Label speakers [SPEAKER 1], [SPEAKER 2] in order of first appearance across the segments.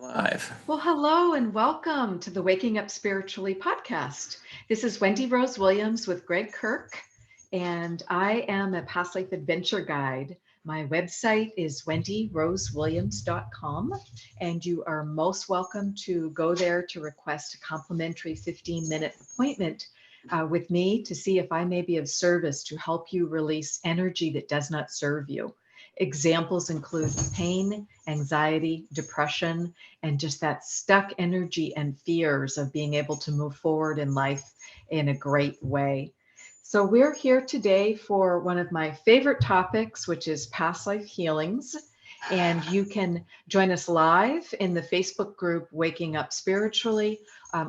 [SPEAKER 1] Live.
[SPEAKER 2] Well, hello and welcome to the Waking Up Spiritually podcast. This is Wendy Rose Williams with Gregg Kirk, and I am a past life adventure guide. My website is wendyrosewilliams.com, and you are most welcome to go there to request a complimentary 15-minute appointment with me to see if I may be of service to help you release energy that does not serve you. Examples include pain, anxiety, depression, and just that stuck energy and fears of being able to move forward in life in a great way. So we're here today for one of my favorite topics, which is past life healings. And you can join us live in the Facebook group Waking Up Spiritually,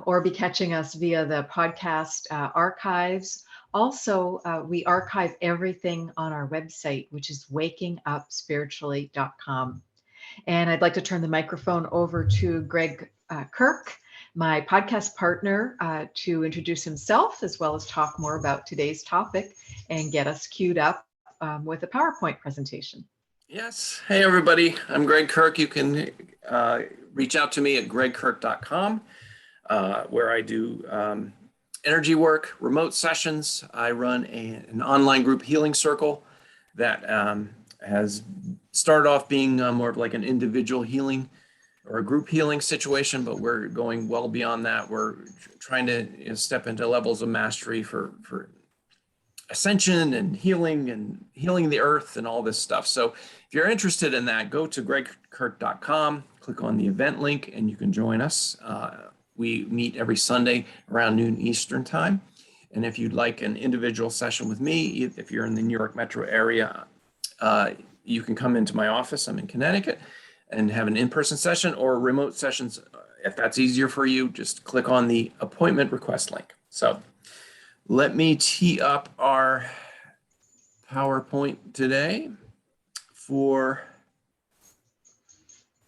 [SPEAKER 2] or be catching us via the podcast archives. Also, we archive everything on our website, which is wakingupspiritually.com. And I'd like to turn the microphone over to Gregg Kirk, my podcast partner, to introduce himself as well as talk more about today's topic and get us queued up with a PowerPoint presentation.
[SPEAKER 1] Yes. Hey, everybody. I'm Gregg Kirk. You can reach out to me at greggkirk.com, where I do energy work, remote sessions. I run an online group healing circle that has started off being more of like an individual healing or a group healing situation, but we're going well beyond that. We're trying to step into levels of mastery for ascension and healing the earth and all this stuff. So if you're interested in that, go to greggkirk.com, click on the event link, and you can join us. We meet every Sunday around noon Eastern time. And if you'd like an individual session with me, if you're in the New York metro area, you can come into my office. I'm in Connecticut, and have an in-person session or remote sessions. If that's easier for you, just click on the appointment request link. So let me tee up our PowerPoint today for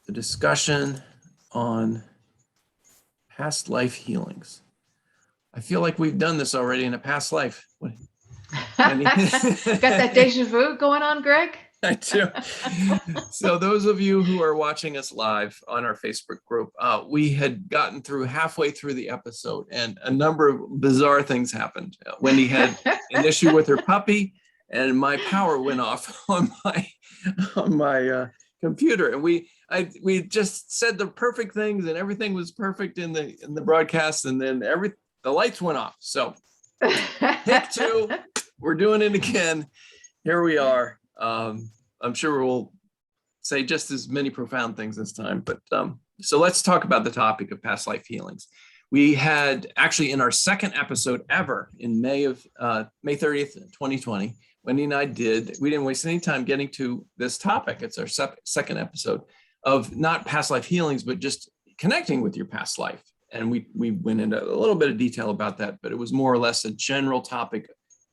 [SPEAKER 1] the discussion on past life healings. I feel like we've done this already in a past life.
[SPEAKER 2] Got that deja vu going on, Gregg?
[SPEAKER 1] I do. So those of you who are watching us live on our Facebook group, we had gotten through halfway through the episode and a number of bizarre things happened. Wendy had an issue with her puppy, and my power went off on my computer, and we just said the perfect things, and everything was perfect in the broadcast, and then the lights went off. So take two, we're doing it again. Here we are. I'm sure we'll say just as many profound things this time, but so let's talk about the topic of past life healings. We had actually in our second episode ever in May 30th, 2020, Wendy and I we didn't waste any time getting to this topic. It's our second episode of not past life healings, but just connecting with your past life. And we went into a little bit of detail about that, but it was more or less a general topic,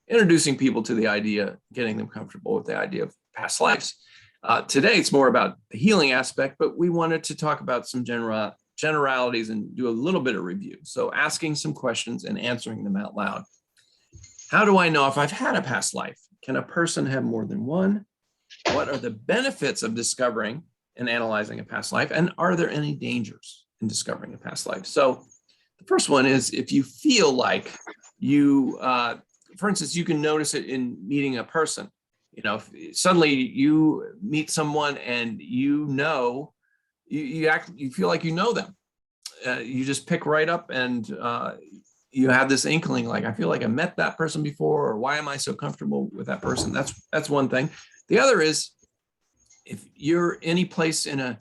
[SPEAKER 1] introducing people to the idea, getting them comfortable with the idea of past lives. Today, it's more about the healing aspect, but we wanted to talk about some generalities and do a little bit of review. So asking some questions and answering them out loud. How do I know if I've had a past life? Can a person have more than one? What are the benefits of discovering and analyzing a past life? And are there any dangers in discovering a past life? So the first one is if you feel like you, for instance, you can notice it in meeting a person. If suddenly you meet someone and you feel like you know them. You just pick right up and you have this inkling, like, I feel like I met that person before, or why am I so comfortable with that person? That's one thing. The other is if you're any place in a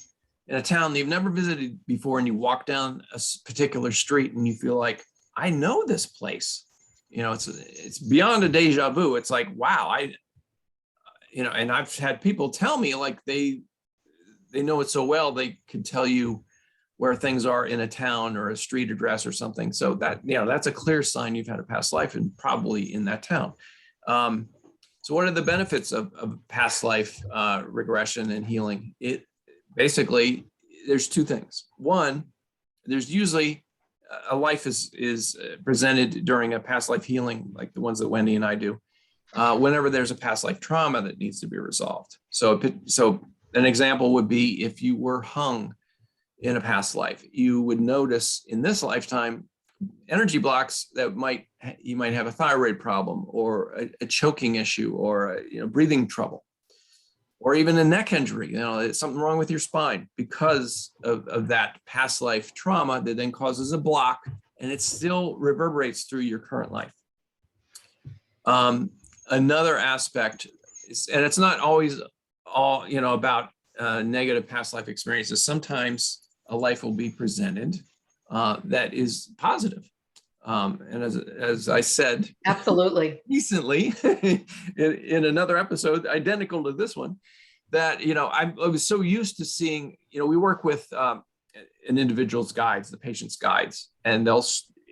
[SPEAKER 1] town that you've never visited before and you walk down a particular street and you feel like, I know this place. It's beyond a deja vu. It's like, wow, and I've had people tell me like they know it so well, they could tell you where things are in a town or a street address or something. So that's a clear sign you've had a past life and probably in that town. So what are the benefits of past life regression and healing? Basically, there's two things. One, there's usually a life is presented during a past life healing, like the ones that Wendy and I do, whenever there's a past life trauma that needs to be resolved. So an example would be if you were hung in a past life, you would notice in this lifetime energy blocks that you might have a thyroid problem, or a choking issue, or breathing trouble, or even a neck injury. It's something wrong with your spine because of that past life trauma that then causes a block, and it still reverberates through your current life. Another aspect is, and it's not always all about negative past life experiences. Sometimes a life will be presented that is positive. And as I said,
[SPEAKER 2] Absolutely,
[SPEAKER 1] recently in another episode identical to this one, that I was so used to seeing, we work with an individual's guides, the patient's guides, and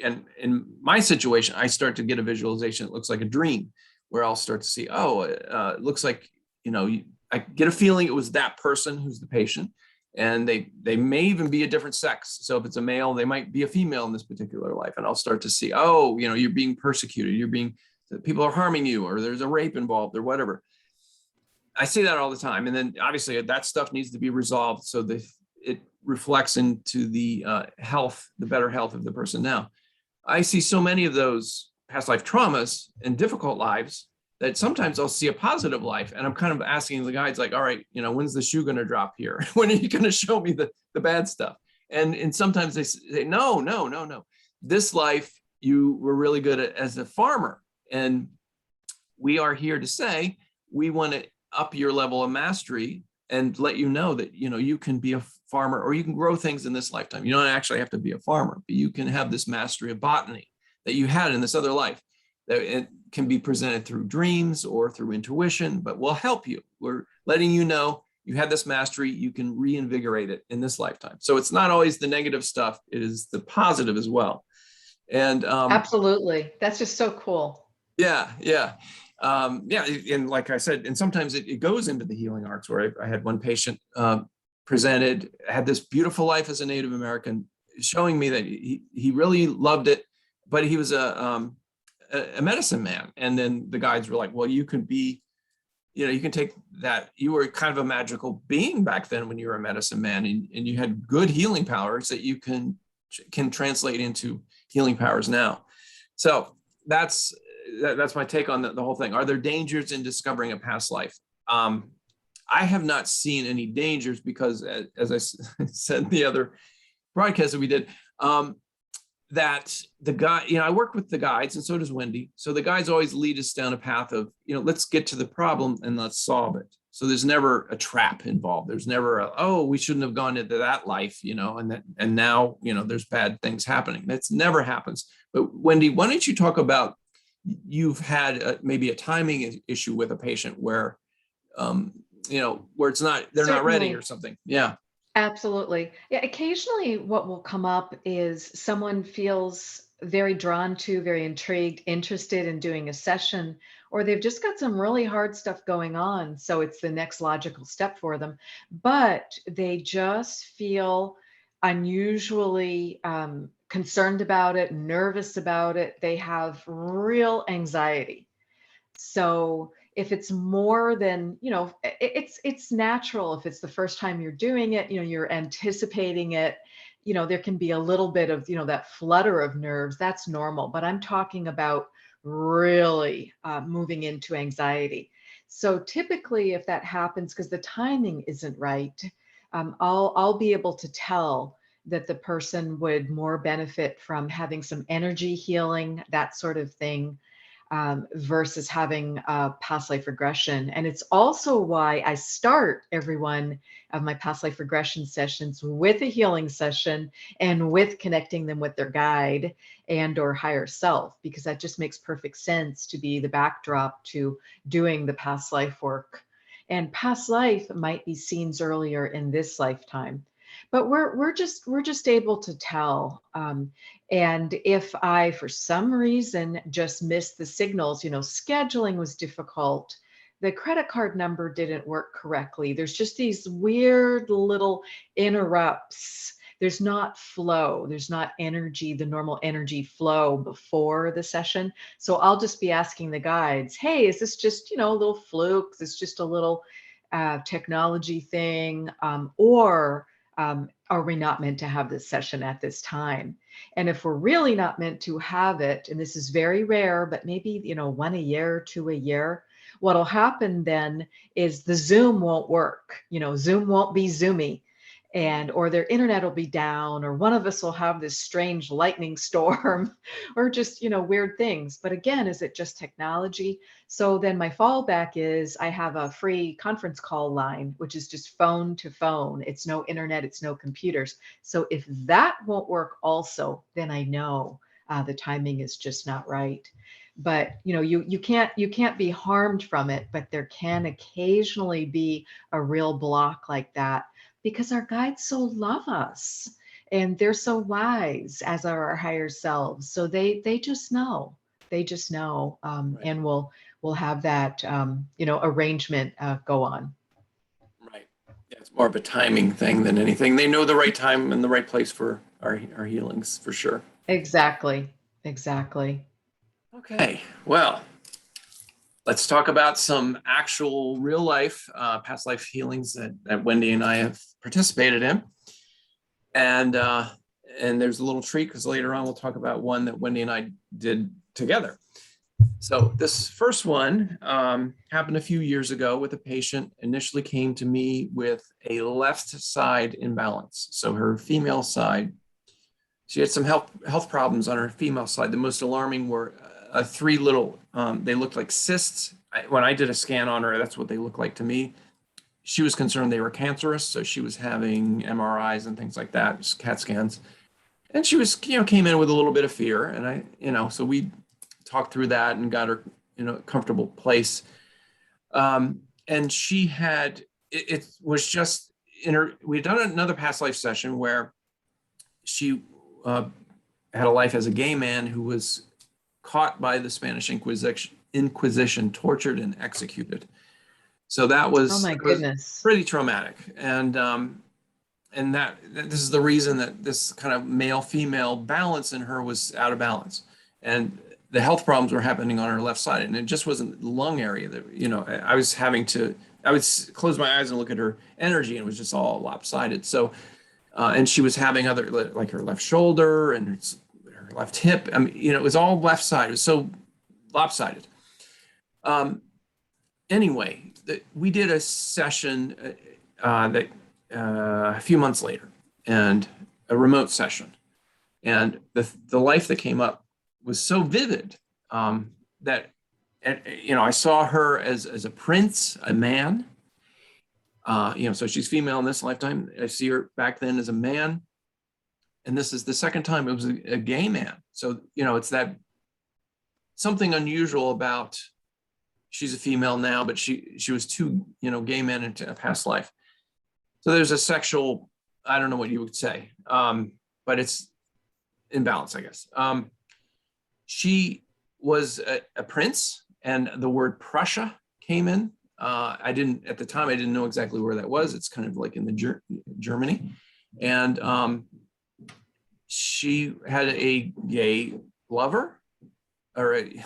[SPEAKER 1] and in my situation, I start to get a visualization that looks like a dream, where I'll start to see, it looks like, I get a feeling it was that person who's the patient, and they may even be a different sex. So if it's a male, they might be a female in this particular life. And I'll start to see, you're being persecuted, people are harming you, or there's a rape involved, or whatever. I see that all the time. And then obviously that stuff needs to be resolved so that it reflects into the better health of the person. Now, I see so many of those past life traumas and difficult lives that sometimes I'll see a positive life, and I'm kind of asking the guides, like, all right, when's the shoe going to drop here? When are you going to show me the bad stuff? And sometimes they say, no. This life, you were really good as a farmer. And we are here to say, we want to up your level of mastery and let you know that, you can be a farmer, or you can grow things in this lifetime. You don't actually have to be a farmer, but you can have this mastery of botany that you had in this other life. That it can be presented through dreams or through intuition, but we'll help you. We're letting you know you had this mastery, you can reinvigorate it in this lifetime. So it's not always the negative stuff, it is the positive as well. And
[SPEAKER 2] absolutely. That's just so cool.
[SPEAKER 1] Yeah. And like I said, and sometimes it goes into the healing arts, where I had one patient had this beautiful life as a Native American, showing me that he really loved it, but he was a medicine man. And then the guides were like, well, you can be, you can take that. You were kind of a magical being back then when you were a medicine man, and you had good healing powers that you can translate into healing powers now. So that's my take on the whole thing. Are there dangers in discovering a past life? I have not seen any dangers, because as I said in the other broadcast that we did, that the guy, I work with the guides, and so does Wendy. So the guides always lead us down a path of, let's get to the problem and let's solve it. So there's never a trap involved. There's never we shouldn't have gone into that life, and now, there's bad things happening. That's never happens. But Wendy, why don't you talk about, you've had maybe a timing issue with a patient where, where it's not, they're not ready or something. Yeah.
[SPEAKER 2] Absolutely. Yeah. Occasionally what will come up is someone feels very drawn to, very intrigued, interested in doing a session, or they've just got some really hard stuff going on. So it's the next logical step for them, but they just feel unusually concerned about it, nervous about it. They have real anxiety. So if it's more than, it's natural. If it's the first time you're doing it, you're anticipating it, there can be a little bit of, that flutter of nerves. That's normal. But I'm talking about really moving into anxiety. So typically if that happens, because the timing isn't right, I'll be able to tell that the person would more benefit from having some energy healing, that sort of thing, versus having a past life regression. And it's also why I start every one of my past life regression sessions with a healing session and with connecting them with their guide and or higher self, because that just makes perfect sense to be the backdrop to doing the past life work. And past life might be scenes earlier in this lifetime. But we're just able to tell. And if I, for some reason, just missed the signals, scheduling was difficult, the credit card number didn't work correctly. There's just these weird little interrupts. There's not flow. There's not energy, the normal energy flow before the session. So I'll just be asking the guides, hey, is this just, a little fluke? Is this just a little technology thing? Or are we not meant to have this session at this time? And if we're really not meant to have it, and this is very rare, but maybe, one a year, two a year, what'll happen then is the Zoom won't work. Zoom won't be Zoomy, or their internet will be down, or one of us will have this strange lightning storm or just, weird things. But again, is it just technology? So then my fallback is I have a free conference call line, which is just phone to phone. It's no internet, it's no computers. So if that won't work also, then I know the timing is just not right. But you can't be harmed from it, but there can occasionally be a real block like that, because our guides so love us and they're so wise, as are our higher selves. So they just know. They just know,
[SPEAKER 1] Right.
[SPEAKER 2] and we'll have that arrangement go on.
[SPEAKER 1] Right. Yeah, it's more of a timing thing than anything. They know the right time and the right place for our healings, for sure.
[SPEAKER 2] Exactly. Exactly.
[SPEAKER 1] Okay, well, let's talk about some actual real life past life healings that Wendy and I have participated in. And there's a little treat, because later on we'll talk about one that Wendy and I did together. So this first one happened a few years ago with a patient. Initially came to me with a left side imbalance. So her female side, she had some health problems on her female side. The most alarming were three little, they looked like cysts. When I did a scan on her, that's what they looked like to me. She was concerned they were cancerous, so she was having MRIs and things like that, just CAT scans. And she was, came in with a little bit of fear. And so we talked through that and got her in a comfortable place. And she had, it was just in her, we had done another past life session where she had a life as a gay man who was caught by the Spanish Inquisition, tortured and executed. So that was,
[SPEAKER 2] oh my goodness,
[SPEAKER 1] pretty traumatic. And that this is the reason that this kind of male-female balance in her was out of balance. And the health problems were happening on her left side. And it just wasn't the lung area that, I would close my eyes and look at her energy, and it was just all lopsided. So, and she was having other, like her left shoulder and her left hip. I mean, it was all left side. It was so lopsided. Anyway, we did a session that a few months later, and a remote session. And the life that came up was so vivid that, I saw her as a prince, a man. So she's female in this lifetime. I see her back then as a man. And this is the second time it was a gay man. So, it's that something unusual about, she's a female now, but she was two, gay men in a past life. So there's a sexual, I don't know what you would say, but it's imbalance, I guess. She was a prince, and the word Prussia came in. At the time, I didn't know exactly where that was. It's kind of like in the Germany. And she had a gay lover, or a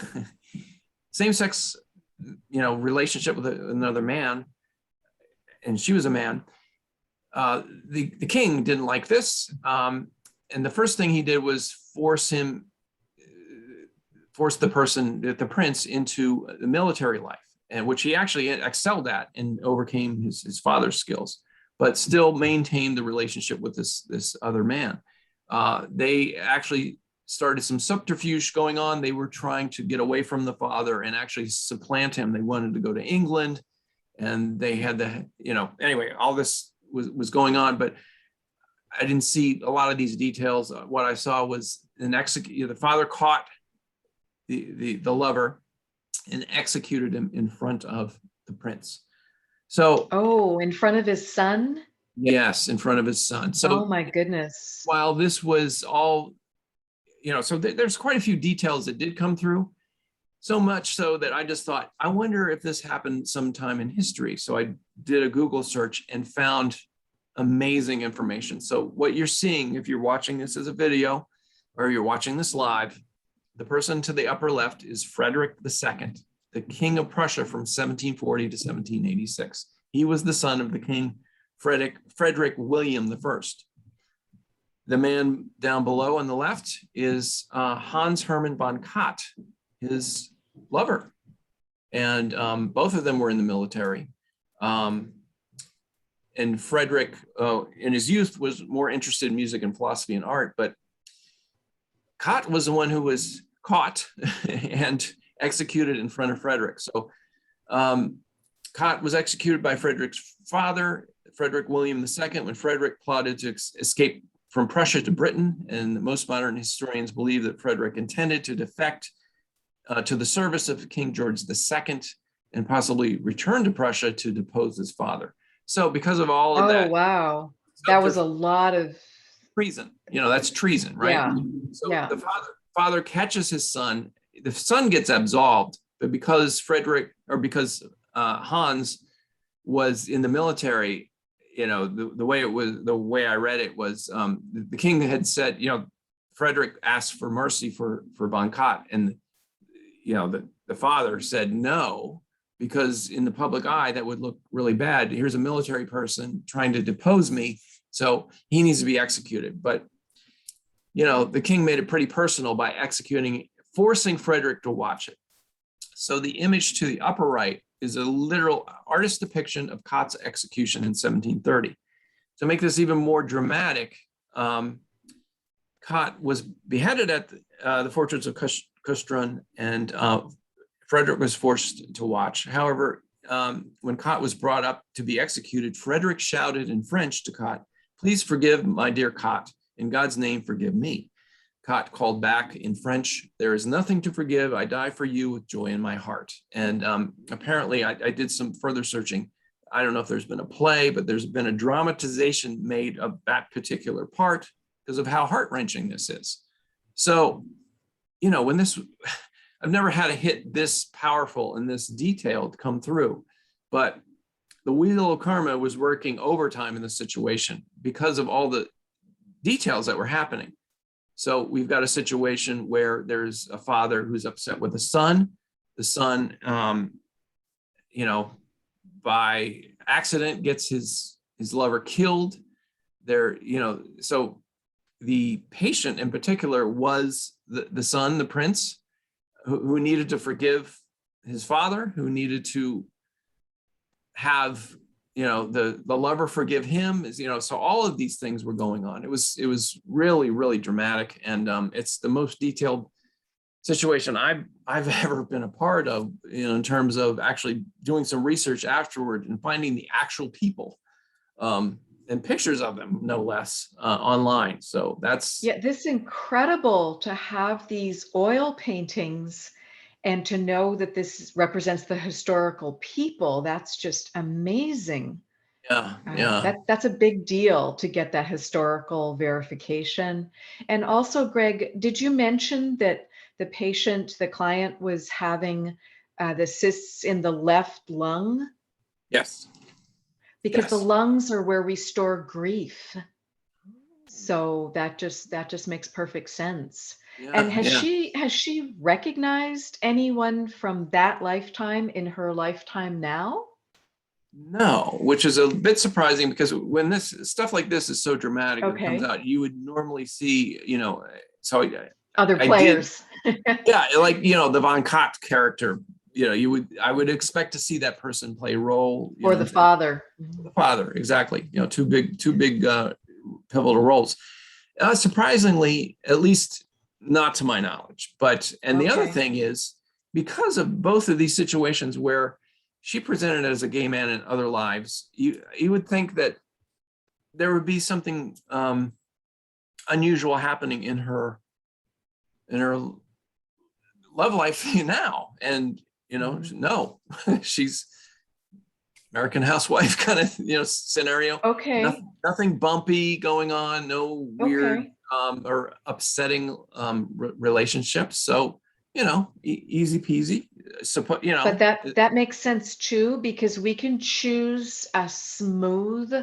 [SPEAKER 1] same-sex, relationship with another man, and she was a man. The king didn't like this, and the first thing he did was force the prince into the military life, and which he actually excelled at and overcame his father's skills, but still maintained the relationship with this other man. They actually started some subterfuge going on. They were trying to get away from the father and actually supplant him. They wanted to go to England, and they had anyway, all this was going on, but I didn't see a lot of these details. What I saw was the father caught the lover and executed him in front of the prince. So,
[SPEAKER 2] in front of his son?
[SPEAKER 1] Yes, in front of his son. So,
[SPEAKER 2] oh my goodness.
[SPEAKER 1] While this was all, so there's quite a few details that did come through, so much so that I just thought, I wonder if this happened sometime in history. So I did a Google search and found amazing information. So what you're seeing, if you're watching this as a video or you're watching this live, the person to the upper left is Frederick II, the King of Prussia from 1740 to 1786. He was the son of the king Frederick William I. The man down below on the left is Hans Hermann von Katt, his lover. And both of them were in the military. And Frederick, in his youth, was more interested in music and philosophy and art, but Katt was the one who was caught and executed in front of Frederick. So Katt was executed by Frederick's father, Frederick William II, when Frederick plotted to escape from Prussia to Britain. And most modern historians believe that Frederick intended to defect to the service of King George II and possibly return to Prussia to depose his father. So because of all of that.
[SPEAKER 2] Oh, wow. That was a lot of
[SPEAKER 1] treason. That's treason, right?
[SPEAKER 2] Yeah.
[SPEAKER 1] So
[SPEAKER 2] Yeah.
[SPEAKER 1] the father catches his son. The son gets absolved, but because Hans was in the military, the way I read it was the king had said, Frederick asked for mercy for von Katt, and the father said no, because in the public eye that would look really bad. Here's a military person trying to depose me, so he needs to be executed. But the king made it pretty personal by forcing Frederick to watch it. So the image to the upper right is a literal artist depiction of Katt's execution in 1730. To make this even more dramatic, Katt was beheaded at the fortress of Kustrun, and Frederick was forced to watch. However, when Katt was brought up to be executed, Frederick shouted in French to Katt, "Please forgive my dear Katt. In God's name, forgive me." Katt called back in French, "There is nothing to forgive. I die for you with joy in my heart." And apparently, I did some further searching. I don't know if there's been a play, but there's been a dramatization made of that particular part because of how heart-wrenching this is. So, when I've never had a hit this powerful and this detailed come through, but the wheel of karma was working overtime in this situation because of all the details that were happening. So we've got a situation where there's a father who's upset with the son. The son, by accident gets his lover killed. So the patient in particular was the son, the prince, who needed to forgive his father, who needed to have the lover forgive him. So all of these things were going on. It was really, really dramatic, and it's the most detailed situation I've ever been a part of, in terms of actually doing some research afterward and finding the actual people and pictures of them, no less, online. So that's
[SPEAKER 2] this incredible to have these oil paintings and to know that this represents the historical people. That's just amazing.
[SPEAKER 1] Yeah.
[SPEAKER 2] That's a big deal to get that historical verification. And also, Gregg, did you mention that the client was having the cysts in the left lung?
[SPEAKER 1] Yes.
[SPEAKER 2] Because the lungs are where we store grief. So that just makes perfect sense. And has she recognized anyone from that lifetime in her lifetime now?
[SPEAKER 1] No, which is a bit surprising, because when this stuff like this is so dramatic, when it comes out, you would normally see, so
[SPEAKER 2] other players.
[SPEAKER 1] Like, the Von Katt character, I would expect to see that person play a role.
[SPEAKER 2] Or the father.
[SPEAKER 1] The father, exactly. Two big pivotal roles. Surprisingly, at least not to my knowledge. But the other thing is, because of both of these situations where she presented as a gay man in other lives, you would think that there would be something unusual happening in her love life now. And no, she's American housewife kind of scenario. Nothing bumpy going on, no weird or upsetting relationships. So easy peasy.
[SPEAKER 2] But that makes sense too, because we can choose a smooth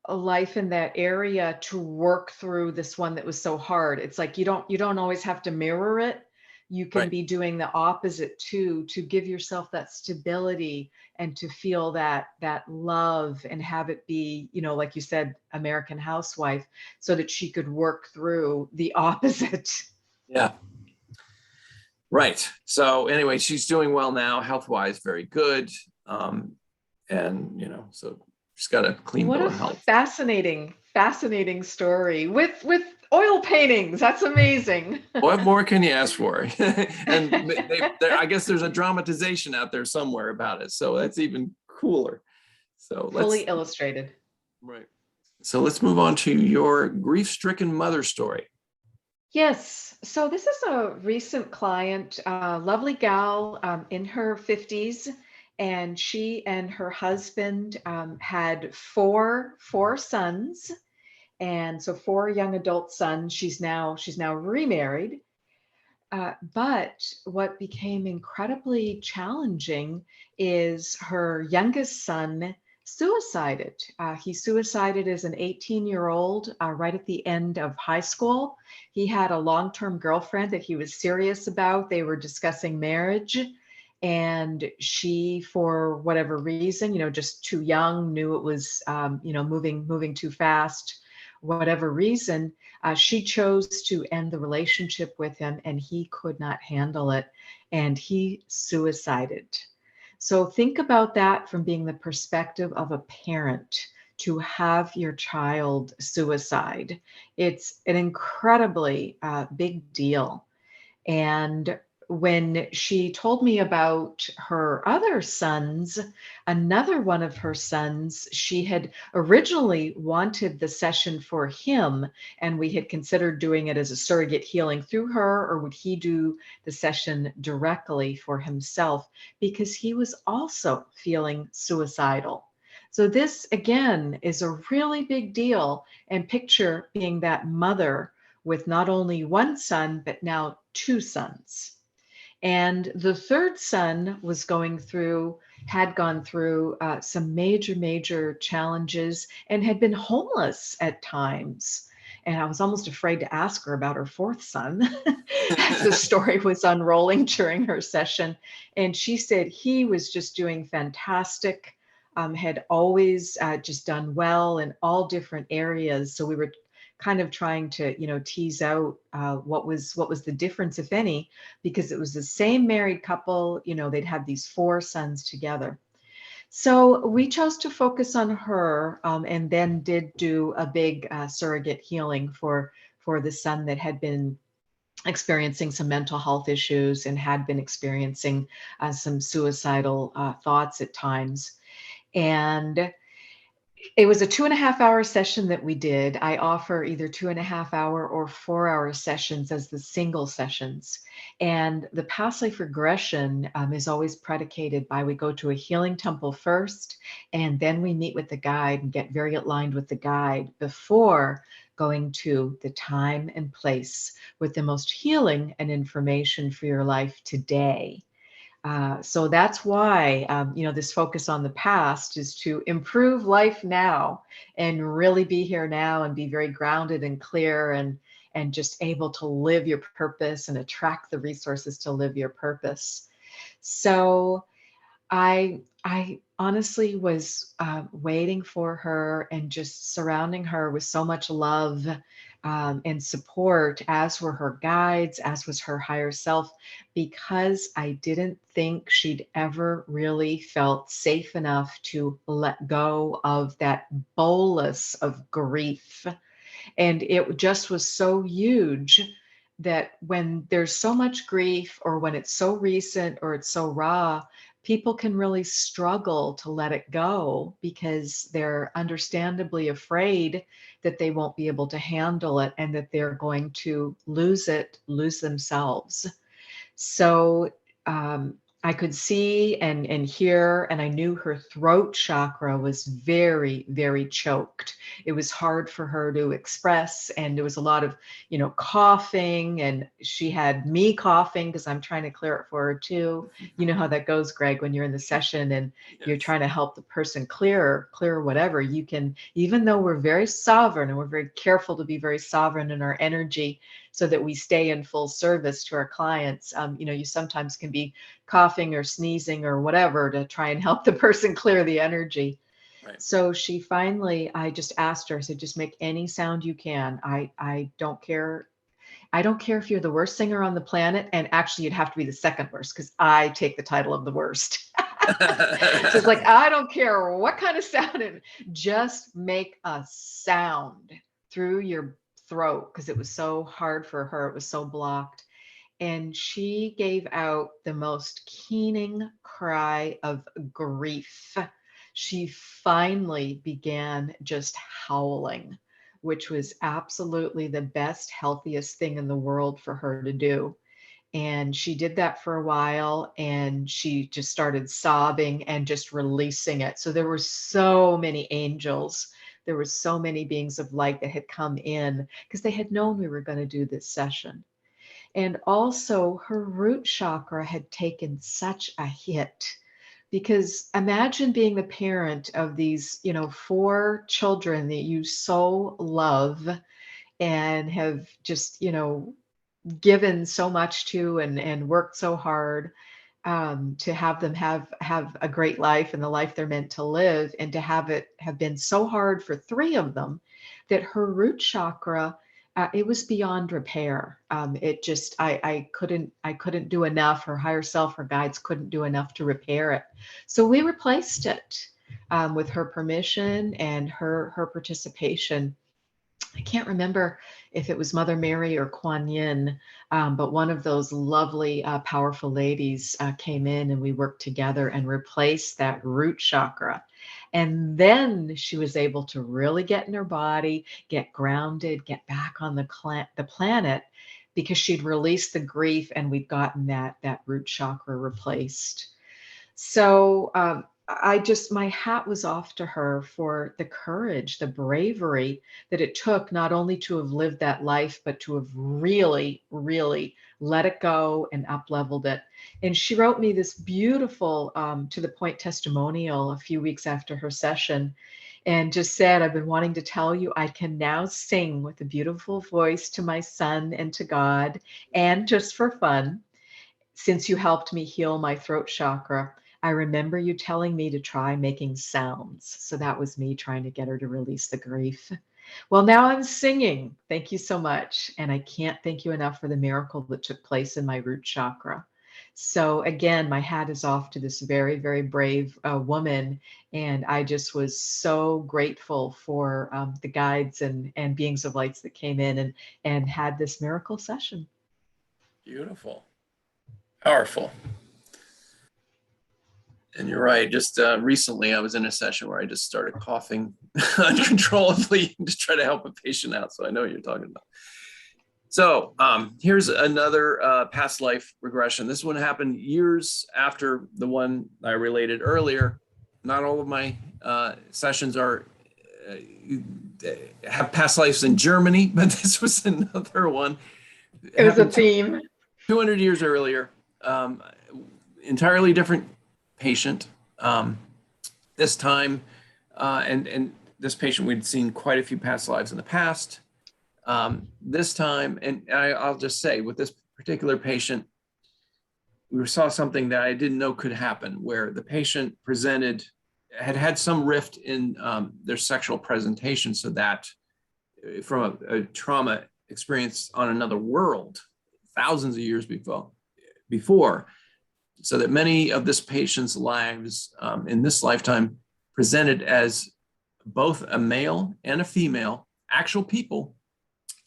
[SPEAKER 2] life in that area to work through this one that was so hard. It's like you don't always have to mirror it. you can
[SPEAKER 1] Right.
[SPEAKER 2] be doing the opposite too, to give yourself that stability and to feel that love and have it be, like you said, American housewife, so that she could work through the opposite.
[SPEAKER 1] Yeah. Right. So anyway, she's doing well now, health-wise, very good. And so she's got a clean
[SPEAKER 2] What
[SPEAKER 1] bill
[SPEAKER 2] a
[SPEAKER 1] of health.
[SPEAKER 2] fascinating story with oil paintings. That's amazing.
[SPEAKER 1] What more can you ask for? And I guess there's a dramatization out there somewhere about it, so that's even cooler. So
[SPEAKER 2] Fully illustrated.
[SPEAKER 1] right. So let's move on to your grief-stricken mother story.
[SPEAKER 2] Yes. So this is a recent client, lovely gal in her 50s, and she and her husband had four sons, and so four young adult sons. She's now remarried. But what became incredibly challenging is her youngest son suicided. He suicided as an 18-year-old right at the end of high school. He had a long-term girlfriend that he was serious about. They were discussing marriage. And she, for whatever reason, just too young, knew it was, moving too fast, whatever reason, she chose to end the relationship with him, and he could not handle it, and he suicided. So think about that from being the perspective of a parent, to have your child suicide. It's an incredibly big deal. And when she told me about her other sons, another one of her sons, she had originally wanted the session for him, and we had considered doing it as a surrogate healing through her, or would he do the session directly for himself, because he was also feeling suicidal. So this again is a really big deal. And picture being that mother with not only one son, but now two sons. And the third son had gone through some major challenges and had been homeless at times. And I was almost afraid to ask her about her fourth son as the story was unrolling during her session. And she said he was just doing fantastic, had always just done well in all different areas. So we were kind of trying to tease out what was the difference, if any, because it was the same married couple. They'd have these four sons together. So we chose to focus on her, and then did do a big surrogate healing for the son that had been experiencing some mental health issues and had been experiencing some suicidal thoughts at times. And it was a 2.5 hour session that we did. I offer either 2.5 hour or 4 hour sessions as the single sessions. And the past life regression is always predicated by, we go to a healing temple first, and then we meet with the guide and get very aligned with the guide before going to the time and place with the most healing and information for your life today. So that's why, this focus on the past is to improve life now and really be here now and be very grounded and clear, and just able to live your purpose and attract the resources to live your purpose. So I honestly was waiting for her and just surrounding her with so much love and support, as were her guides, as was her higher self, because I didn't think she'd ever really felt safe enough to let go of that bolus of grief. And it just was so huge that when there's so much grief, or when it's so recent or it's so raw, people can really struggle to let it go, because they're understandably afraid that they won't be able to handle it, and that they're going to lose themselves. So I could see and hear, and I knew her throat chakra was very choked. It was hard for her to express, and there was a lot of, coughing, and she had me coughing because I'm trying to clear it for her too. You know how that goes, Greg, when you're in the session and you're trying to help the person clear whatever. You can, even though we're very sovereign and we're very careful to be very sovereign in our energy, so that we stay in full service to our clients. You sometimes can be coughing or sneezing or whatever to try and help the person clear the energy.
[SPEAKER 1] Right.
[SPEAKER 2] So she finally, I just asked her, I said, just make any sound you can. I don't care. I don't care if you're the worst singer on the planet. And actually, you'd have to be the second worst because I take the title of the worst. So it's like, I don't care what kind of sound, just make a sound through your throat, because it was so hard for her. It was so blocked. And she gave out the most keening cry of grief. She finally began just howling, which was absolutely the best, healthiest thing in the world for her to do. And she did that for a while, and she just started sobbing and just releasing it. So there were so many angels. There were so many beings of light that had come in because they had known we were going to do this session. And also her root chakra had taken such a hit, because imagine being the parent of these, 4 children that you so love and have just, given so much to, and worked so hard, to have them have a great life and the life they're meant to live, and to have it have been so hard for 3 of them that her root chakra, it was beyond repair. It just, I couldn't do enough. Her higher self, her guides couldn't do enough to repair it. So we replaced it, with her permission and her participation. I can't remember if it was Mother Mary or Kuan Yin, but one of those lovely, powerful ladies came in, and we worked together and replaced that root chakra. And then she was able to really get in her body, get grounded, get back on the planet, because she'd released the grief and we'd gotten that root chakra replaced. So my hat was off to her for the courage, the bravery that it took, not only to have lived that life, but to have really, really let it go and up-leveled it. And she wrote me this beautiful, to the point testimonial a few weeks after her session, and just said, I've been wanting to tell you, I can now sing with a beautiful voice to my son and to God, and just for fun. Since you helped me heal my throat chakra, I remember you telling me to try making sounds. So that was me trying to get her to release the grief. Well, now I'm singing. Thank you so much. And I can't thank you enough for the miracle that took place in my root chakra. So again, my hat is off to this very, very brave woman. And I just was so grateful for the guides and beings of lights that came in and had this miracle session.
[SPEAKER 1] Beautiful. Powerful. And you're right. Just recently, I was in a session where I just started coughing uncontrollably to try to help a patient out. So I know what you're talking about. So here's another past life regression. This one happened years after the one I related earlier. Not all of my sessions have past lives in Germany, but this was another one.
[SPEAKER 2] It was a theme.
[SPEAKER 1] 200 years earlier, entirely different patient. This time, and this patient, we'd seen quite a few past lives in the past. This time, and I'll just say, with this particular patient, we saw something that I didn't know could happen, where the patient had some rift in their sexual presentation, so that from a trauma experience on another world, thousands of years before, so that many of this patient's lives in this lifetime presented as both a male and a female, actual people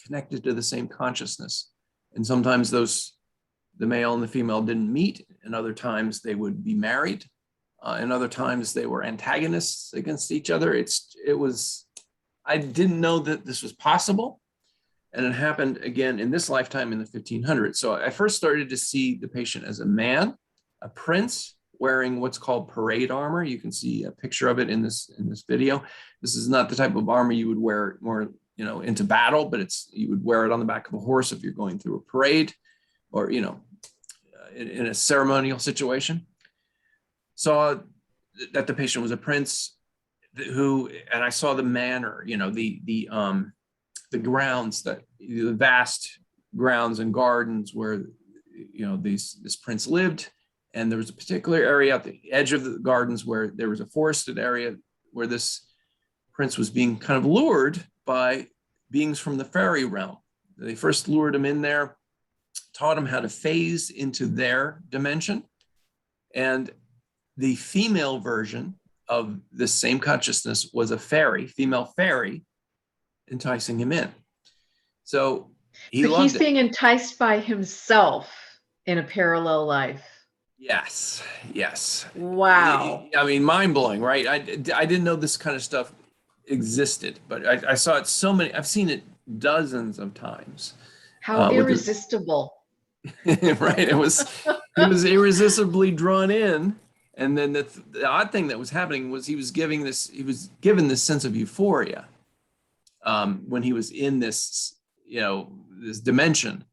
[SPEAKER 1] connected to the same consciousness. And sometimes the male and the female didn't meet, and other times they would be married, and other times they were antagonists against each other. I didn't know that this was possible. And it happened again in this lifetime in the 1500s. So I first started to see the patient as a man, a prince, wearing what's called parade armor. You can see a picture of it in this video. This is not the type of armor you would wear more, into battle, but you would wear it on the back of a horse if you're going through a parade, or in a ceremonial situation. Saw that the patient was a prince and I saw the manner, the grounds, the vast grounds and gardens where, this prince lived. And there was a particular area at the edge of the gardens where there was a forested area where this prince was being kind of lured by beings from the fairy realm. They first lured him in there, taught him how to phase into their dimension. And the female version of this same consciousness was a fairy, female fairy, enticing him in. So
[SPEAKER 2] he's being enticed by himself in a parallel life.
[SPEAKER 1] Yes.
[SPEAKER 2] Wow.
[SPEAKER 1] I mean, mind-blowing, right? I didn't know this kind of stuff existed, but I saw it I've seen it dozens of times.
[SPEAKER 2] How irresistible.
[SPEAKER 1] Right. It was irresistibly drawn in. And then the odd thing that was happening was he was given this sense of euphoria when he was in this, this dimension,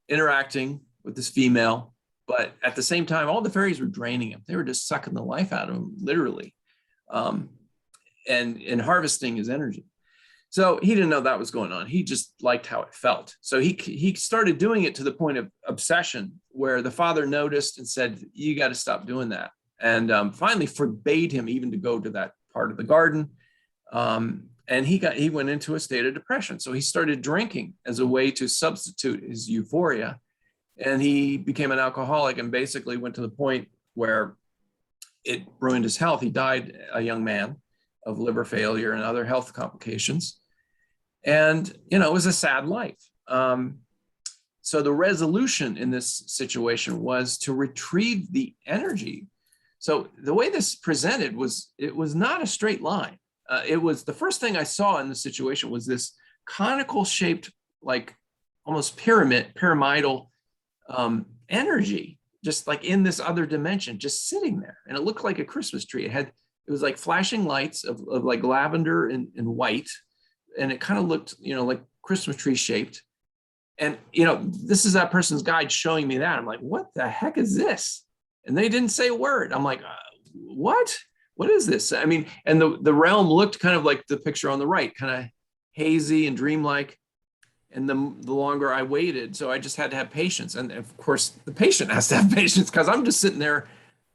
[SPEAKER 1] interacting with this female. But at the same time, all the fairies were draining him. They were just sucking the life out of him, literally, and harvesting his energy. So he didn't know that was going on. He just liked how it felt. So he started doing it to the point of obsession, where the father noticed and said, "You got to stop doing that." And finally forbade him even to go to that part of the garden. And he went into a state of depression. So he started drinking as a way to substitute his euphoria. And he became an alcoholic and basically went to the point where it ruined his health. He died a young man of liver failure and other health complications. And, it was a sad life. So the resolution in this situation was to retrieve the energy. So the way this presented it was not a straight line. It was the first thing I saw in the situation was this conical shaped, like almost pyramidal energy, just like in this other dimension, just sitting there. And it looked like a Christmas tree. It was like flashing lights of like lavender and white. And it kind of looked, like Christmas tree shaped. And, this is that person's guide showing me that. I'm like, what the heck is this? And they didn't say a word. I'm like, what is this? I mean, and the realm looked kind of like the picture on the right, kind of hazy and dreamlike. And the longer I waited, so I just had to have patience. And of course, the patient has to have patience because I'm just sitting there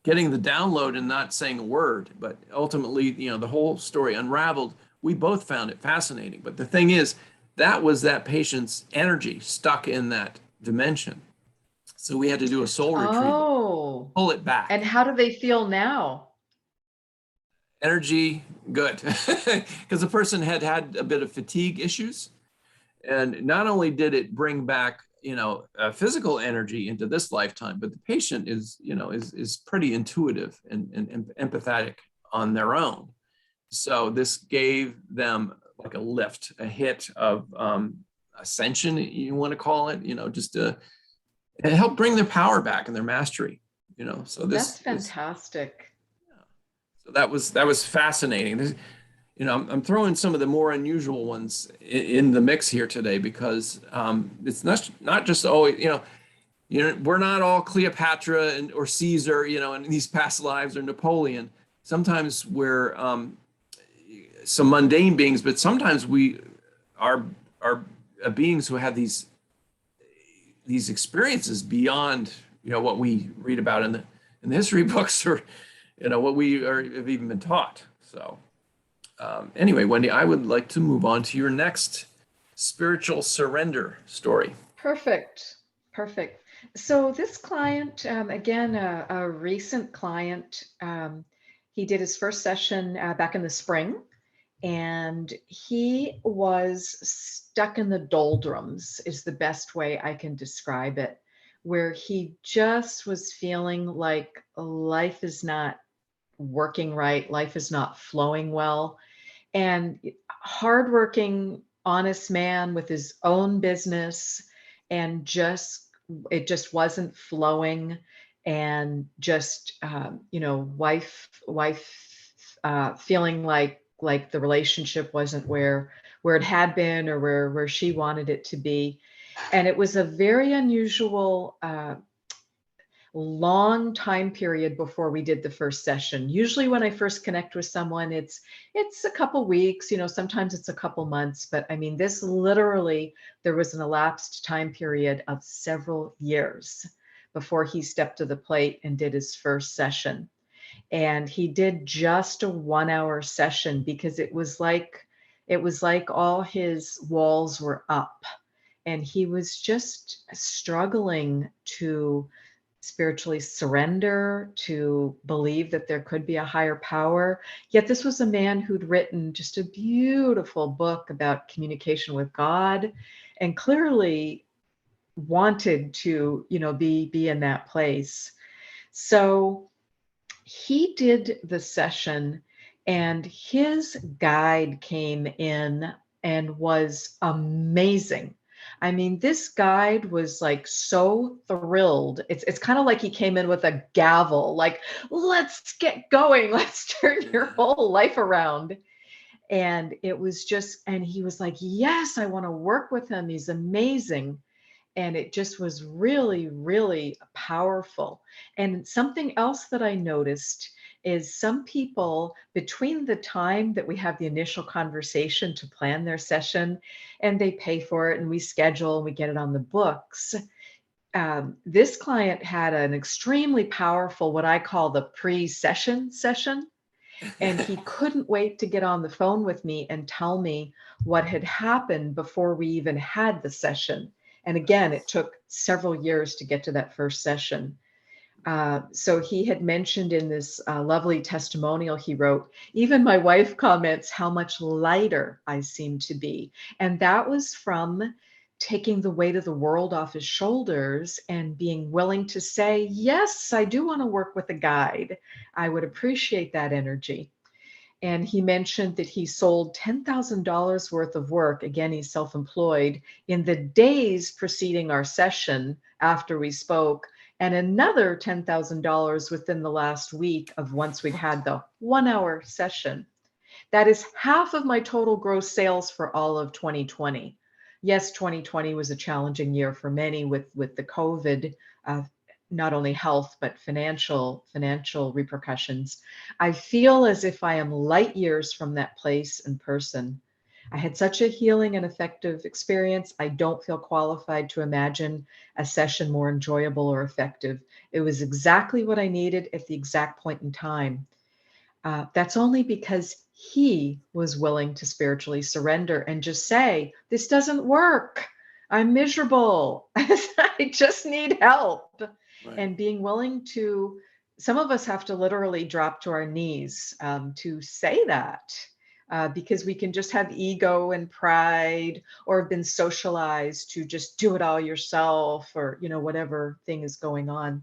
[SPEAKER 1] getting the download and not saying a word. But ultimately, the whole story unraveled. We both found it fascinating. But the thing is, that was that patient's energy stuck in that dimension. So we had to do a soul retrieval, pull it back.
[SPEAKER 2] And how do they feel now?
[SPEAKER 1] Energy, good. Because the person had a bit of fatigue issues. And not only did it bring back, physical energy into this lifetime, but the patient is pretty intuitive and empathetic on their own. So this gave them like a lift, a hit of ascension, you want to call it, it helped bring their power back and their mastery, So
[SPEAKER 2] that's fantastic.
[SPEAKER 1] So that was fascinating. I'm throwing some of the more unusual ones in the mix here today because it's not just always, we're not all Cleopatra or Caesar, in these past lives, or Napoleon. Sometimes we're some mundane beings, but sometimes we are beings who have these experiences beyond, what we read about in the history books or, what we have even been taught. So. Anyway, Wendy, I would like to move on to your next spiritual surrender story.
[SPEAKER 2] Perfect. So this client, again, a recent client, he did his first session back in the spring, and he was stuck in the doldrums, is the best way I can describe it, where he just was feeling like life is not working right, life is not flowing well. And hardworking, honest man with his own business, and it just wasn't flowing, and just wife feeling like the relationship wasn't where it had been, or where she wanted it to be. And it was a very unusual long time period before we did the first session. Usually when I first connect with someone, it's a couple weeks, sometimes it's a couple months, but I mean, this literally, there was an elapsed time period of several years before he stepped to the plate and did his first session. And he did just a 1 hour session because it was like all his walls were up and he was just struggling to spiritually surrender, to believe that there could be a higher power. Yet this was a man who'd written just a beautiful book about communication with God and clearly wanted to, be in that place. So he did the session and his guide came in and was amazing. I mean, this guide was like so thrilled. It's kind of like he came in with a gavel, like, let's get going. Let's turn your whole life around. And it was just, and he was like, yes, I want to work with him. He's amazing. And it just was really, really powerful. And something else that I noticed is some people, between the time that we have the initial conversation to plan their session and they pay for it and we schedule and we get it on the books, this client had an extremely powerful, what I call the pre-session session. And he couldn't wait to get on the phone with me and tell me what had happened before we even had the session. And again, it took several years to get to that first session. So he had mentioned in this lovely testimonial he wrote, even my wife comments how much lighter I seem to be. And that was from taking the weight of the world off his shoulders and being willing to say, yes, I do want to work with a guide. I would appreciate that energy. And he mentioned that he sold $10,000 worth of work. Again, he's self-employed in the days preceding our session after we spoke, and another $10,000 within the last week of once we'd had the 1 hour session. That is half of my total gross sales for all of 2020. Yes, 2020 was a challenging year for many with the COVID, not only health, but financial repercussions. I feel as if I am light years from that place and person. I had such a healing and effective experience. I don't feel qualified to imagine a session more enjoyable or effective. It was exactly what I needed at the exact point in time. That's only because he was willing to spiritually surrender and just say, this doesn't work. I'm miserable. I just need help.
[SPEAKER 1] Right.
[SPEAKER 2] And being willing to, some of us have to literally drop to our knees to say that. Because we can just have ego and pride or have been socialized to just do it all yourself or, whatever thing is going on.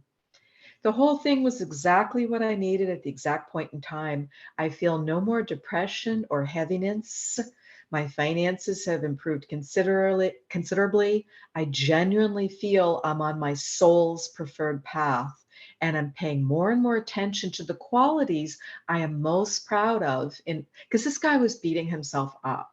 [SPEAKER 2] The whole thing was exactly what I needed at the exact point in time. I feel no more depression or heaviness. My finances have improved considerably. I genuinely feel I'm on my soul's preferred path, and I'm paying more and more attention to the qualities I am most proud of. Because this guy was beating himself up.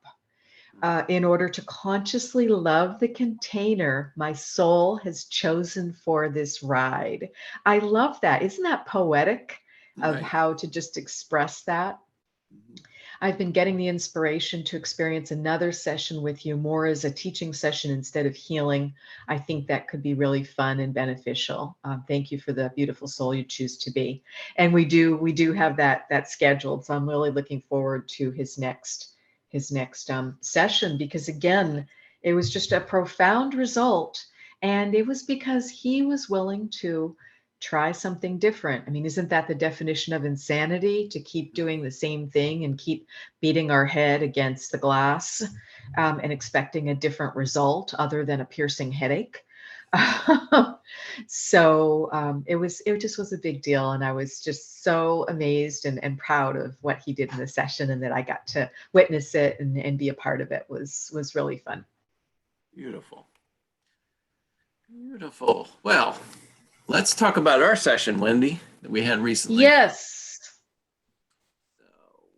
[SPEAKER 2] In order to consciously love the container my soul has chosen for this ride. I love that. Isn't that poetic of
[SPEAKER 1] Right.
[SPEAKER 2] how to just express that? I've been getting the inspiration to experience another session with you more as a teaching session instead of healing. I think that could be really fun and beneficial. Thank you for the beautiful soul you choose to be. And we do have that scheduled. So I'm really looking forward to his next session, because again, it was just a profound result. And it was because he was willing to try something different. I mean, isn't that the definition of insanity, to keep doing the same thing and keep beating our head against the glass and expecting a different result other than a piercing headache? So it just was a big deal. And I was just so amazed and proud of what he did in the session, and that I got to witness it and be a part of it was really fun.
[SPEAKER 1] Beautiful. Beautiful. Well, let's talk about our session, Wendy, that we had recently.
[SPEAKER 2] Yes.
[SPEAKER 1] So,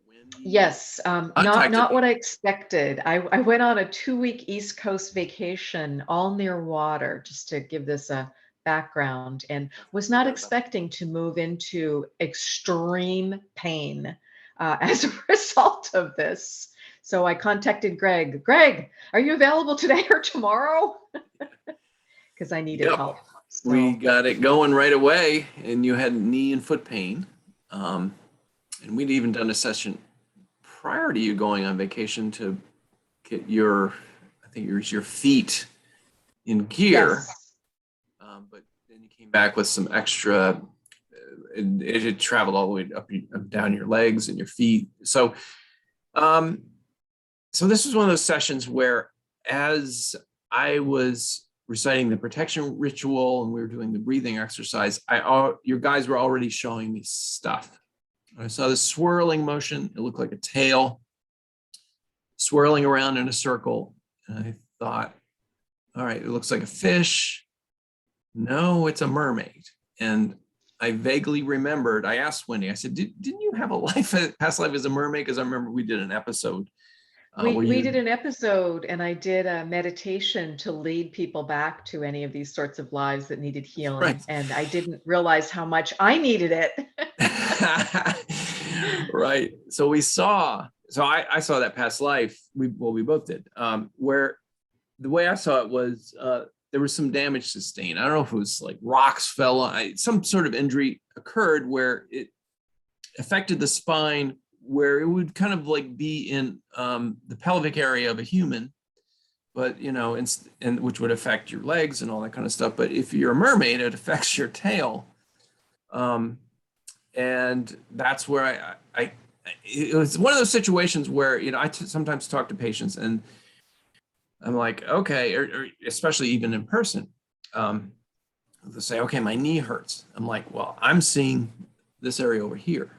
[SPEAKER 1] Wendy,
[SPEAKER 2] Yes. Not what I expected. I went on a 2-week East Coast vacation, all near water, just to give this a background and was not expecting to move into extreme pain as a result of this. So I contacted Gregg. Gregg, are you available today or tomorrow? Because I needed help. So.
[SPEAKER 1] We got it going right away, and you had knee and foot pain. And we'd even done a session prior to you going on vacation to get your, I think it was your feet in gear.
[SPEAKER 2] Yes.
[SPEAKER 1] But then you came back with some extra, it had traveled all the way up down your legs and your feet. So, so this was one of those sessions where, as I was reciting the protection ritual and we were doing the breathing exercise, your guys were already showing me stuff. I saw this swirling motion. It looked like a tail swirling around in a circle. And I thought, all right, it looks like a fish. No, it's a mermaid. And I vaguely remembered, I asked Wendy, I said, didn't you have a past life as a mermaid? Because I remember we did an episode.
[SPEAKER 2] We did an episode, and I did a meditation to lead people back to any of these sorts of lives that needed healing. Right. And I didn't realize how much I needed it.
[SPEAKER 1] Right. So I saw that past life. We both did, where the way I saw it was there was some damage sustained. I don't know if it was like rocks fell on, some sort of injury occurred where it affected the spine, where it would kind of like be in the pelvic area of a human, but and which would affect your legs and all that kind of stuff. But if you're a mermaid, it affects your tail. And that's where it was one of those situations where, I sometimes talk to patients and I'm like, okay, or especially even in person, they'll say, okay, my knee hurts. I'm like, well, I'm seeing this area over here.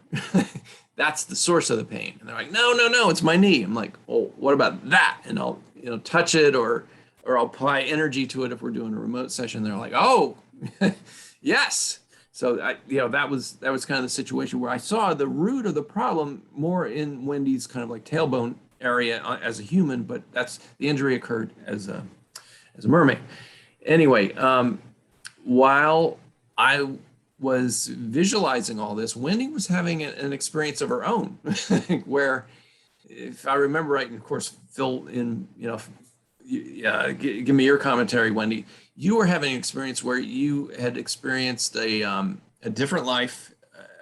[SPEAKER 1] That's the source of the pain. And they're like, no, it's my knee. I'm like, well, what about that? And I'll, touch it or I'll apply energy to it if we're doing a remote session. They're like, oh, yes. So that was kind of the situation where I saw the root of the problem more in Wendy's kind of like tailbone area as a human, but that's the injury occurred as a mermaid. Anyway, while I was visualizing all this, Wendy was having an experience of her own, where, if I remember right, and of course, fill in, give me your commentary, Wendy. You were having an experience where you had experienced a different life,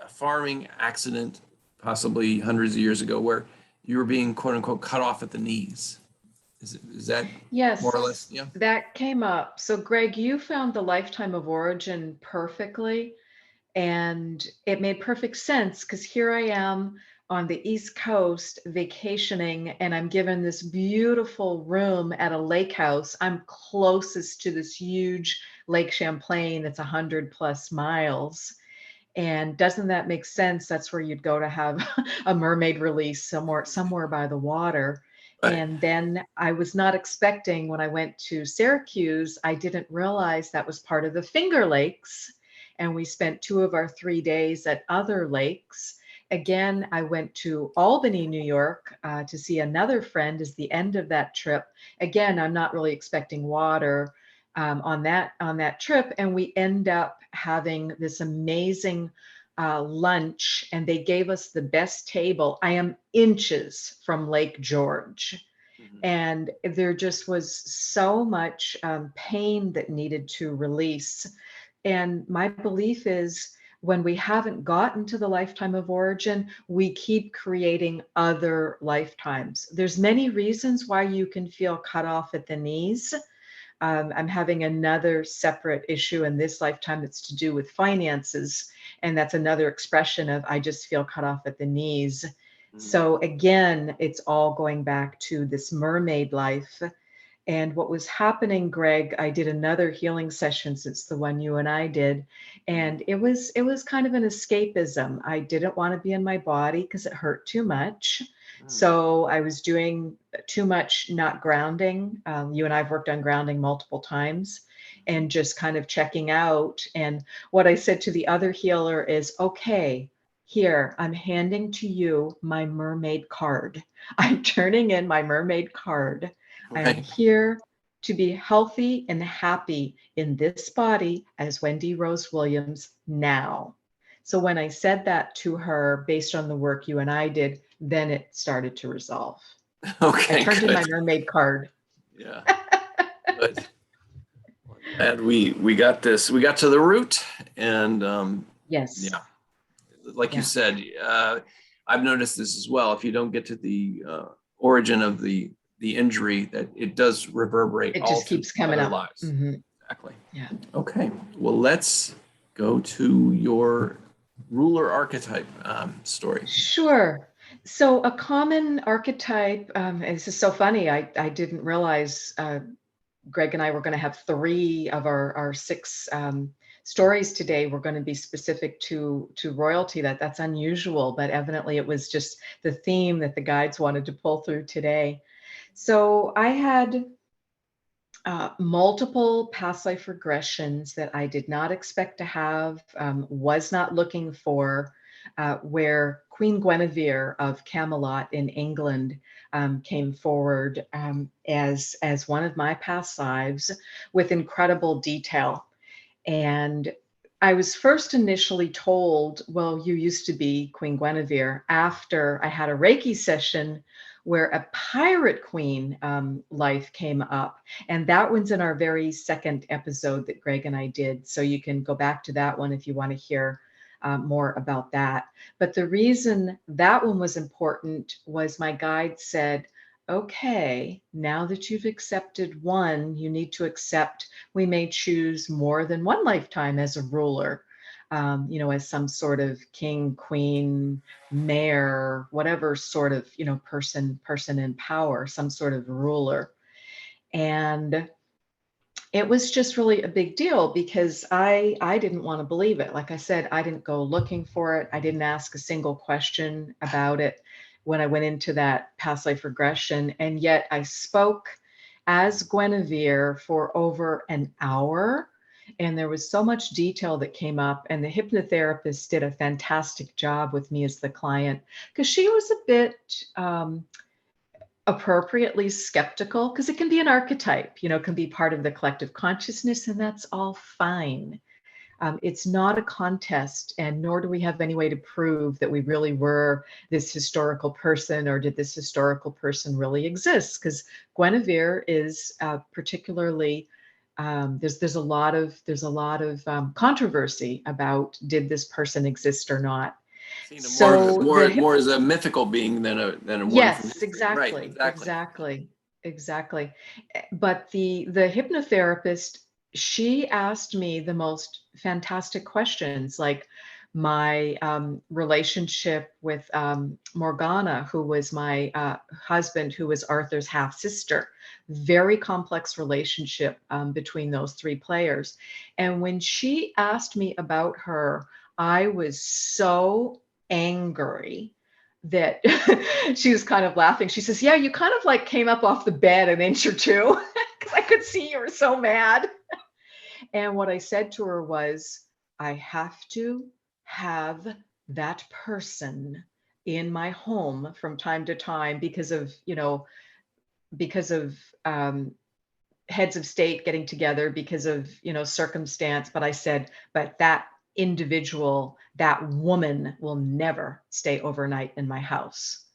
[SPEAKER 1] a farming accident, possibly hundreds of years ago, where you were being, quote unquote, cut off at the knees. Is that
[SPEAKER 2] yes,
[SPEAKER 1] more or less? Yeah.
[SPEAKER 2] That came up. So Gregg, you found the lifetime of origin perfectly. And it made perfect sense because here I am on the East Coast vacationing, and I'm given this beautiful room at a lake house. I'm closest to this huge Lake Champlain. It's 100+ miles. And doesn't that make sense? That's where you'd go to have a mermaid release somewhere by the water. Right. And then I was not expecting, when I went to Syracuse, I didn't realize that was part of the Finger Lakes. And we spent 2 of our 3 days at other lakes. Again, I went to Albany, New York, to see another friend as the end of that trip. Again, I'm not really expecting water on that trip. And we end up having this amazing lunch, and they gave us the best table. I am inches from Lake George. Mm-hmm. And there just was so much pain that needed to release. And my belief is, when we haven't gotten to the lifetime of origin, we keep creating other lifetimes. There's many reasons why you can feel cut off at the knees. I'm having another separate issue in this lifetime that's to do with finances. And that's another expression of, I just feel cut off at the knees. Mm-hmm. So again, it's all going back to this mermaid life. And what was happening, Gregg, I did another healing session since the one you and I did. And it was kind of an escapism. I didn't want to be in my body because it hurt too much. So I was doing too much not grounding. You and I've worked on grounding multiple times, and just kind of checking out. And what I said to the other healer is, okay, here, I'm handing to you my mermaid card. I'm turning in my mermaid card. Okay. I'm here to be healthy and happy in this body as Wendy Rose Williams now. So when I said that to her, based on the work you and I did, then it started to resolve.
[SPEAKER 1] Okay,
[SPEAKER 2] I turned in
[SPEAKER 1] good.
[SPEAKER 2] my mermaid card.
[SPEAKER 1] Yeah, good. And we got this. We got to the root, and
[SPEAKER 2] Yes.
[SPEAKER 1] yeah, like you
[SPEAKER 2] Yeah.
[SPEAKER 1] said, I've noticed this as well. If you don't get to the origin of the injury, that it does reverberate
[SPEAKER 2] It
[SPEAKER 1] all
[SPEAKER 2] just
[SPEAKER 1] through
[SPEAKER 2] keeps coming
[SPEAKER 1] other
[SPEAKER 2] up.
[SPEAKER 1] lives. Exactly.
[SPEAKER 2] Yeah.
[SPEAKER 1] Okay. Well, let's go to your ruler archetype story.
[SPEAKER 2] Sure. So a common archetype, this is so funny. I didn't realize Gregg and I were going to have 3 of our 6 stories today. We're going to be specific to royalty. That's unusual, but evidently it was just the theme that the guides wanted to pull through today. So I had multiple past life regressions that I did not expect to have, was not looking for, where Queen Guinevere of Camelot in England came forward as one of my past lives with incredible detail. And I was first initially told, well, you used to be Queen Guinevere, after I had a Reiki session where a pirate queen life came up. And that one's in our very second episode that Gregg and I did. So you can go back to that one if you want to hear more about that. But the reason that one was important was my guide said, okay, now that you've accepted one, you need to accept we may choose more than one lifetime as a ruler, as some sort of king, queen, mayor, whatever sort of, person in power, some sort of ruler. And it was just really a big deal because I didn't want to believe it. Like I said, I didn't go looking for it. I didn't ask a single question about it when I went into that past life regression. And yet I spoke as Guinevere for over an hour. And there was so much detail that came up. And the hypnotherapist did a fantastic job with me as the client because she was a bit appropriately skeptical, because it can be an archetype, can be part of the collective consciousness, and that's all fine. It's not a contest, and nor do we have any way to prove that we really were this historical person, or did this historical person really exist? Because Guinevere is particularly there's a lot of controversy about did this person exist or not.
[SPEAKER 1] Seen it
[SPEAKER 2] So
[SPEAKER 1] more as a mythical being than a one from
[SPEAKER 2] yes,
[SPEAKER 1] history. Right,
[SPEAKER 2] exactly. But the hypnotherapist, she asked me the most fantastic questions, like my relationship with Morgana, who was my husband, who was Arthur's half sister. Very complex relationship between those 3 players. And when she asked me about her, I was so angry that she was kind of laughing. She says, yeah, you kind of like came up off the bed an inch or two because I could see you were so mad. And what I said to her was, I have to have that person in my home from time to time because of heads of state getting together, because of circumstance. But I said, but that individual, that woman, will never stay overnight in my house,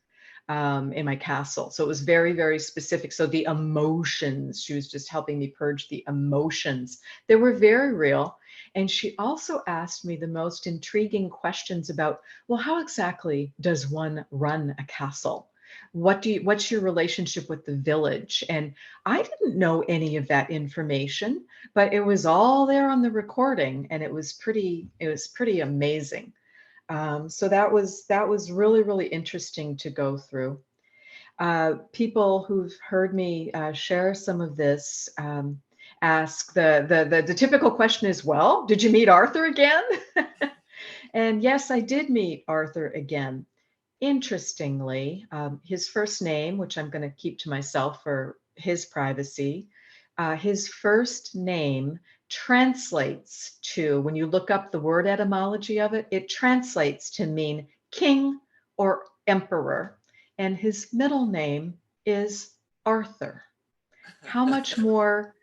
[SPEAKER 2] in my castle. So it was very, very specific. So the emotions, she was just helping me purge the emotions. They were very real. And she also asked me the most intriguing questions about, well, how exactly does one run a castle? What's your relationship with the village? And I didn't know any of that information, but it was all there on the recording, and it was pretty amazing. So that was really, really interesting to go through. People who've heard me share some of this ask the typical question is, well, did you meet Arthur again? And yes, I did meet Arthur again. Interestingly, his first name, which I'm going to keep to myself for his privacy, his first name translates to, when you look up the word etymology of it, it translates to mean king or emperor. And his middle name is Arthur. How much more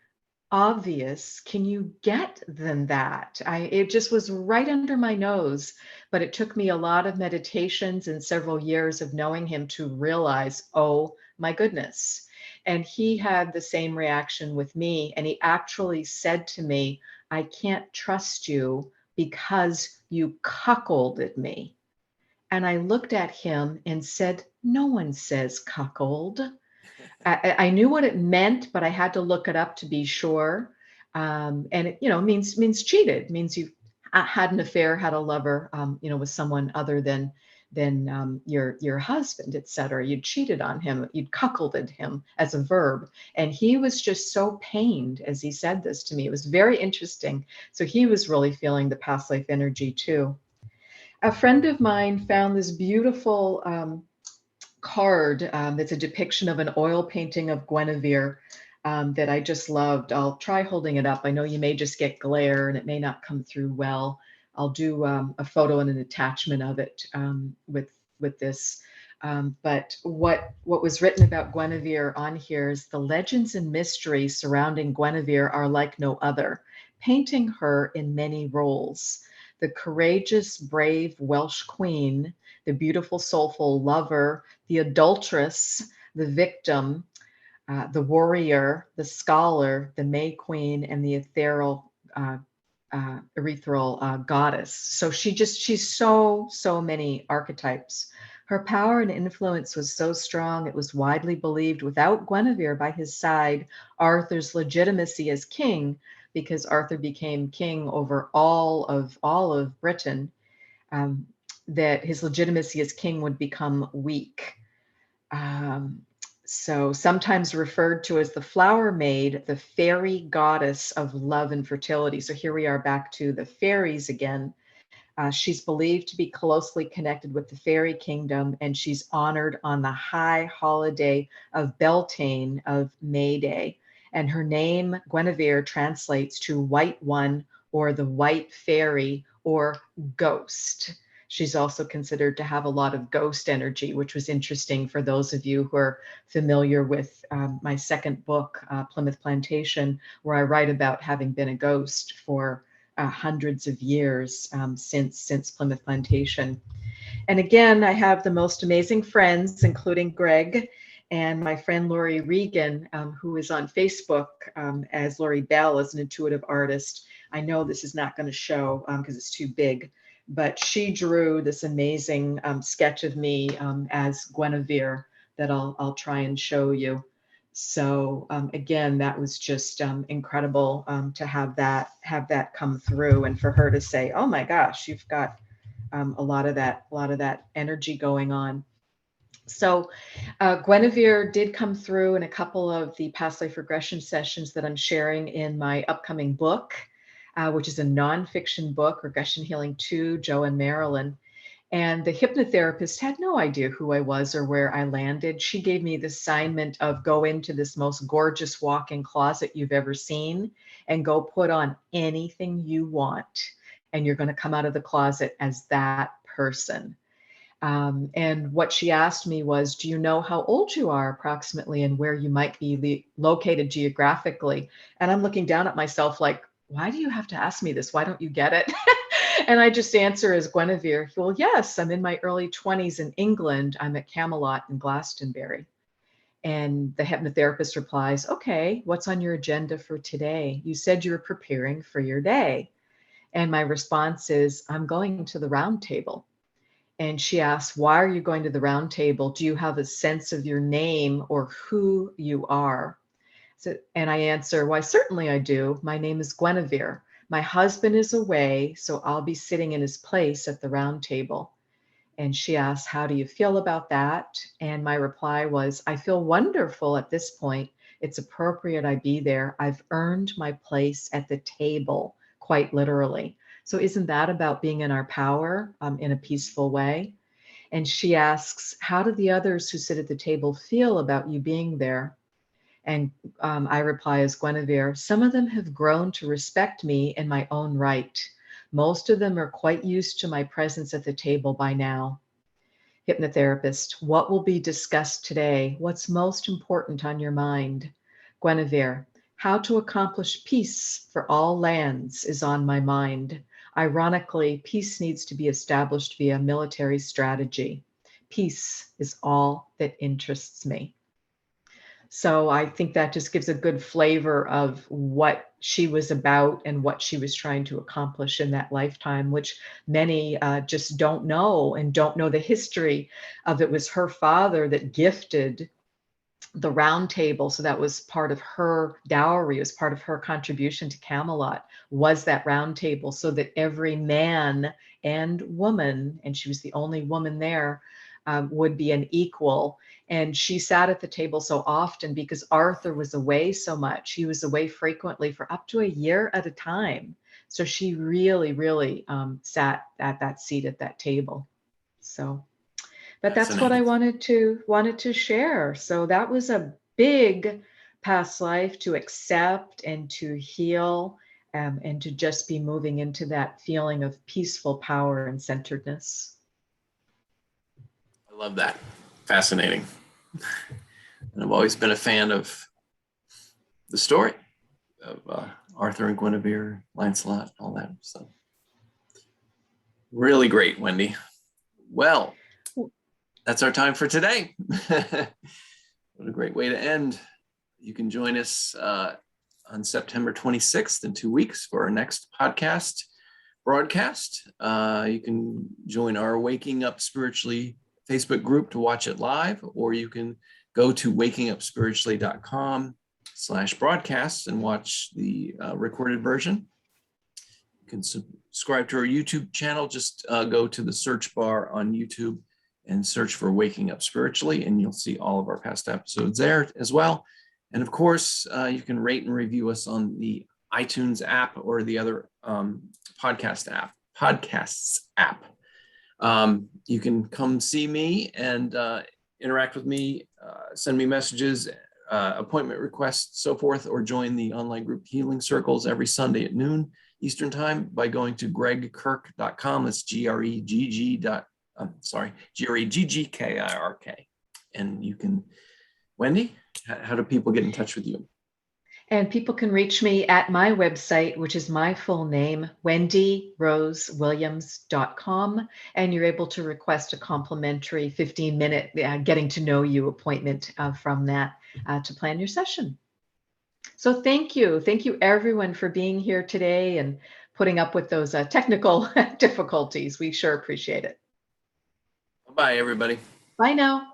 [SPEAKER 2] obvious can you get than that? It just was right under my nose, but it took me a lot of meditations and several years of knowing him to realize, oh my goodness. And he had the same reaction with me. And he actually said to me, I can't trust you because you cuckolded me. And I looked at him and said, no one says cuckold. I knew what it meant, but I had to look it up to be sure. And it, means cheated, means you had an affair, had a lover, with someone other than your husband, etc. You'd cheated on him, you'd cuckolded him as a verb. And he was just so pained as he said this to me. It was very interesting. So he was really feeling the past life energy too. A friend of mine found this beautiful card that's a depiction of an oil painting of Guinevere that I just loved. I'll try holding it up. I know you may just get glare and it may not come through well. I'll do a photo and an attachment of it with this. But what was written about Guinevere on here is the legends and mysteries surrounding Guinevere are like no other, painting her in many roles. The courageous, brave Welsh queen, the beautiful, soulful lover, the adulteress, the victim, the warrior, the scholar, the May Queen, and the ethereal goddess. So she's so many archetypes. Her power and influence was so strong, it was widely believed without Guinevere by his side, Arthur's legitimacy as king, because Arthur became king over all of Britain, that his legitimacy as king would become weak. So sometimes referred to as the flower maid, the fairy goddess of love and fertility. So here we are back to the fairies again. She's believed to be closely connected with the fairy kingdom, and she's honored on the high holiday of Beltane of May Day. And her name, Guinevere, translates to white one or the white fairy or ghost. She's also considered to have a lot of ghost energy, which was interesting for those of you who are familiar with my second book, Plymouth Plantation, where I write about having been a ghost for hundreds of years since Plymouth Plantation. And again, I have the most amazing friends, including Gregg and my friend Lori Regan, who is on Facebook as Lori Bell, as an intuitive artist. I know this is not going to show because it's too big, but she drew this amazing sketch of me as Guinevere that I'll try and show you. So again, that was just incredible to have that come through, and for her to say, "Oh my gosh, you've got a lot of that energy going on." So Guinevere did come through in a couple of the past life regression sessions that I'm sharing in my upcoming book, which is a nonfiction book, Regression Healing 2, Joe and Marilyn. And the hypnotherapist had no idea who I was or where I landed. She gave me the assignment of go into this most gorgeous walk-in closet you've ever seen and go put on anything you want. And you're going to come out of the closet as that person. And what she asked me was, do you know how old you are approximately and where you might be located geographically? And I'm looking down at myself like, why do you have to ask me this? Why don't you get it? And I just answer as Guinevere, well, yes, I'm in my early 20s in England. I'm at Camelot in Glastonbury. And the hypnotherapist replies, okay, what's on your agenda for today? You said you were preparing for your day. And my response is, I'm going to the round table. And she asks, why are you going to the round table? Do you have a sense of your name or who you are? So, and I answer, why, certainly I do. My name is Guinevere. My husband is away, so I'll be sitting in his place at the round table. And she asks, how do you feel about that? And my reply was, I feel wonderful at this point. It's appropriate I be there. I've earned my place at the table, quite literally. So isn't that about being in our power in a peaceful way? And she asks, how do the others who sit at the table feel about you being there? And I reply as Guinevere, some of them have grown to respect me in my own right. Most of them are quite used to my presence at the table by now. Hypnotherapist, what will be discussed today? What's most important on your mind? Guinevere, how to accomplish peace for all lands is on my mind. Ironically, peace needs to be established via military strategy. Peace is all that interests me. So I think that just gives a good flavor of what she was about and what she was trying to accomplish in that lifetime, which many just don't know and don't know the history of. It was her father that gifted the round table. So that was part of her dowry, it was part of her contribution to Camelot, was that round table, so that every man and woman, and she was the only woman there, would be an equal. And she sat at the table so often because Arthur was away so much. He was away frequently for up to a year at a time. So she really, really sat at that seat at that table. So, but that's what I wanted to share. So that was a big past life to accept and to heal, and to just be moving into that feeling of peaceful power and centeredness.
[SPEAKER 1] I love that. Fascinating. And I've always been a fan of the story of Arthur and Guinevere, Lancelot, all that. So really great, Wendy. Well, that's our time for today. What a great way to end. You can join us on September 26th in 2 weeks for our next podcast broadcast. You can join our Waking Up Spiritually Facebook group to watch it live, or you can go to wakingupspiritually.com/broadcasts and watch the recorded version. You can subscribe to our YouTube channel. Just go to the search bar on YouTube and search for Waking Up Spiritually, and you'll see all of our past episodes there as well. And of course, you can rate and review us on the iTunes app or the other podcasts app. You can come see me and interact with me, send me messages, appointment requests, so forth, or join the online group Healing Circles every Sunday at noon Eastern Time by going to greggkirk.com. That's GREGGKIRK. And you can, Wendy, how do people get in touch with you?
[SPEAKER 2] And people can reach me at my website, which is my full name, wendyrosewilliams.com. And you're able to request a complimentary 15-minute getting to know you appointment from that to plan your session. So thank you. Thank you, everyone, for being here today and putting up with those technical difficulties. We sure appreciate it.
[SPEAKER 1] Bye, everybody.
[SPEAKER 2] Bye now.